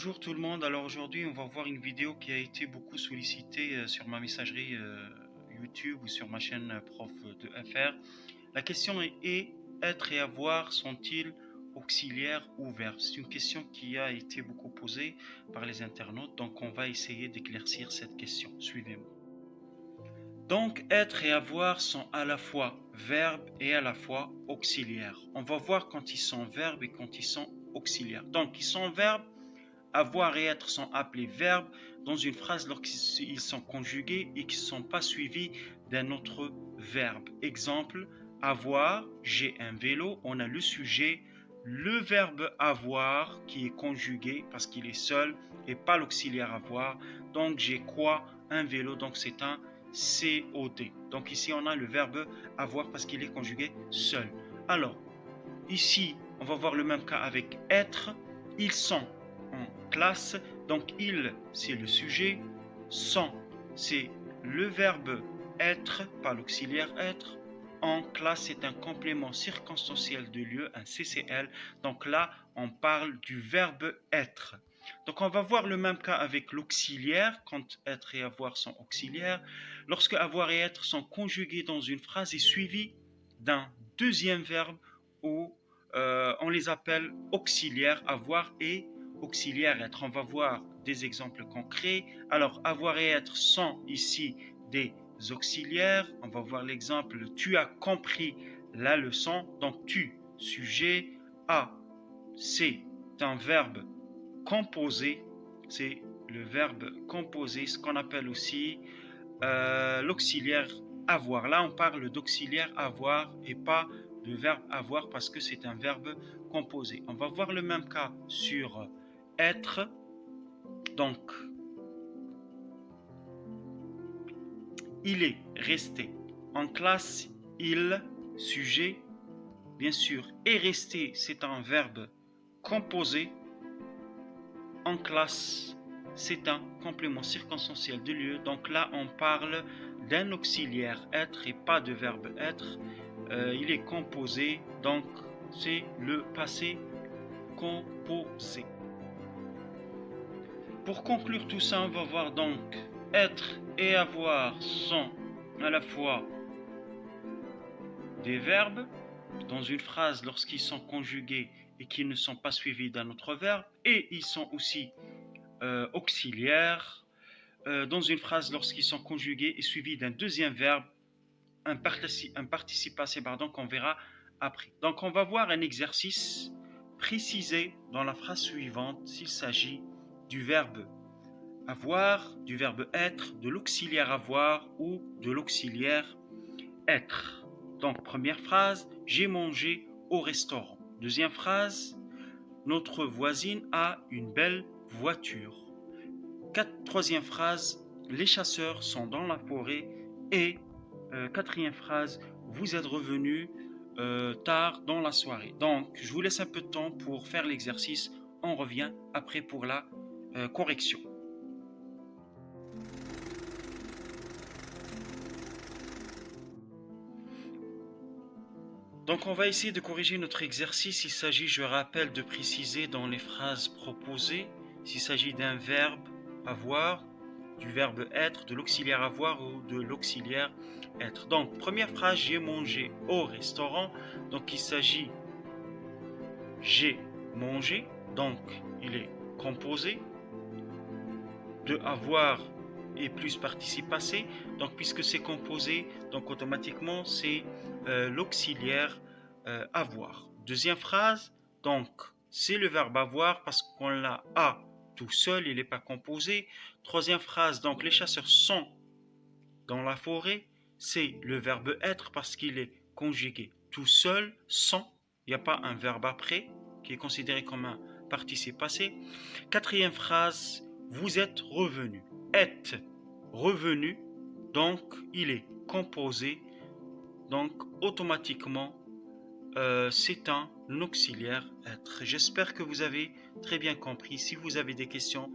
Bonjour tout le monde, alors aujourd'hui on va voir une vidéo qui a été beaucoup sollicitée sur ma messagerie YouTube ou sur ma chaîne Prof de FR. La question est être et avoir sont-ils auxiliaires ou verbes? C'est une question qui a été beaucoup posée par les internautes, donc on va essayer d'éclaircir cette question. Suivez-moi. Donc être et avoir sont à la fois verbes et à la fois auxiliaires. On va voir quand ils sont verbes et quand ils sont auxiliaires. Donc ils sont verbes. Avoir et être sont appelés verbes dans une phrase lorsqu'ils sont conjugués et qui ne sont pas suivis d'un autre verbe. Exemple, avoir, j'ai un vélo, on a le sujet, le verbe avoir qui est conjugué parce qu'il est seul et pas l'auxiliaire avoir. Donc j'ai quoi? Un vélo, donc c'est un COD. Donc ici on a le verbe avoir parce qu'il est conjugué seul. Alors, ici on va voir le même cas avec être. Ils sont en classe, donc il c'est le sujet, sont c'est le verbe être, pas l'auxiliaire être, en classe c'est un complément circonstanciel de lieu, un CCL, donc là on parle du verbe être. Donc on va voir le même cas avec l'auxiliaire, quand être et avoir sont auxiliaires, lorsque avoir et être sont conjugués dans une phrase et suivis d'un deuxième verbe ou on les appelle auxiliaires, avoir et auxiliaire être. On va voir des exemples concrets. Alors, avoir et être sont ici des auxiliaires. On va voir l'exemple. Tu as compris la leçon. Donc, tu, sujet. A, c'est un verbe composé. C'est le verbe composé, ce qu'on appelle aussi l'auxiliaire avoir. Là, on parle d'auxiliaire avoir et pas de verbe avoir parce que c'est un verbe composé. On va voir le même cas sur être. Donc, il est resté en classe, il, sujet, bien sûr, est resté, c'est un verbe composé. En classe, c'est un complément circonstanciel de lieu. Donc là, on parle d'un auxiliaire être et pas de verbe être. Il est composé, donc c'est le passé composé. Pour conclure tout ça, on va voir donc être et avoir sont à la fois des verbes dans une phrase lorsqu'ils sont conjugués et qu'ils ne sont pas suivis d'un autre verbe, et ils sont aussi auxiliaires dans une phrase lorsqu'ils sont conjugués et suivis d'un deuxième verbe, un participe passé, qu'on verra après. Donc on va voir un exercice précisé dans la phrase suivante s'il s'agit du verbe avoir, du verbe être, de l'auxiliaire avoir ou de l'auxiliaire être. Donc première phrase, j'ai mangé au restaurant. Deuxième phrase, notre voisine a une belle voiture. Troisième phrase, les chasseurs sont dans la forêt. Et quatrième phrase, vous êtes revenu tard dans la soirée. Donc je vous laisse un peu de temps pour faire l'exercice. On revient après pour la correction. Donc on va essayer de corriger notre exercice. Il s'agit, je rappelle, de préciser dans les phrases proposées s'il s'agit d'un verbe avoir, du verbe être, de l'auxiliaire avoir ou de l'auxiliaire être. Donc première phrase, j'ai mangé au restaurant. Donc il s'agit j'ai mangé, donc il est composé de avoir et plus participe passé. Donc puisque c'est composé, donc automatiquement c'est l'auxiliaire avoir. Deuxième phrase, donc c'est le verbe avoir parce qu'on l'a a tout seul, il n'est pas composé. Troisième phrase, donc les chasseurs sont dans la forêt, c'est le verbe être parce qu'il est conjugué tout seul, sont, il n'y a pas un verbe après qui est considéré comme un participe passé. Quatrième phrase, vous êtes revenu. Est revenu, donc il est composé, donc automatiquement c'est un auxiliaire être. J'espère que vous avez très bien compris. Si vous avez des questions,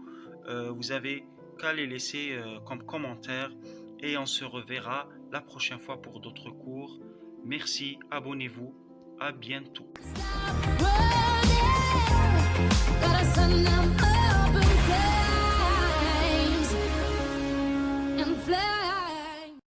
vous avez qu'à les laisser comme commentaires et on se reverra la prochaine fois pour d'autres cours. Merci, abonnez-vous, à bientôt.